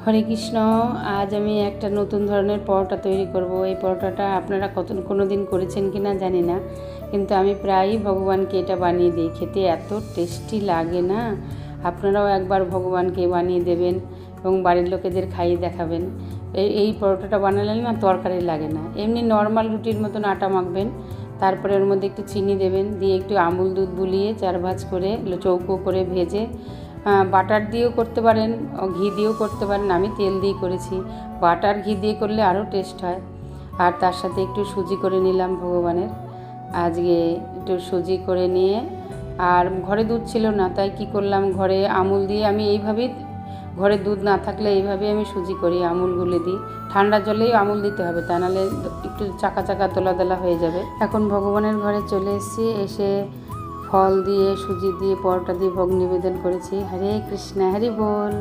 হরে কৃষ্ণ। আজ আমি একটা নতুন ধরনের পরোটা তৈরি করব। এই পরোটাটা আপনারা কোনো দিন করেছেন কি না জানি না, কিন্তু আমি প্রায়ই ভগবানকে এটা বানিয়ে দিই। খেতে এত টেস্টি লাগে না, আপনারাও একবার ভগবানকে বানিয়ে দেবেন এবং বাড়ির লোকেদের খাইয়ে দেখাবেন। এই পরোটাটা বানালে না তরকারি লাগে না, এমনি নর্মাল রুটির মতন আটা মাখবেন, তারপরে ওর মধ্যে একটু চিনি দেবেন, দিয়ে একটু আমুল দুধ বুলিয়ে 4 ভাঁজ করে চৌকো করে ভেজে বাটার দিয়েও করতে পারেন, ঘি দিয়েও করতে পারেন। আমি তেল দিয়ে করেছি। বাটার ঘি দিয়ে করলে আরও টেস্ট হয়। আর তার সাথে একটু সুজি করে নিলাম ভগবানের। আজকে একটু সুজি করে নিয়ে, আর ঘরে দুধ ছিল না, তাই কি করলাম, ঘরে আমুল দিয়ে আমি এইভাবেই, ঘরে দুধ না থাকলে এইভাবেই আমি সুজি করি, আমুল গুলে দিই। ঠান্ডা জলেই আমুল দিতে হবে, তা নাহলে একটু চাকা চাকা দোলা দোলা হয়ে যাবে। এখন ভগবানের ঘরে চলে এসেছি, এসে ফল দিয়ে সুজি দিয়ে পরোটা দিয়ে ভোগ নিবেদন করেছি। হরে কৃষ্ণ, হরি বল।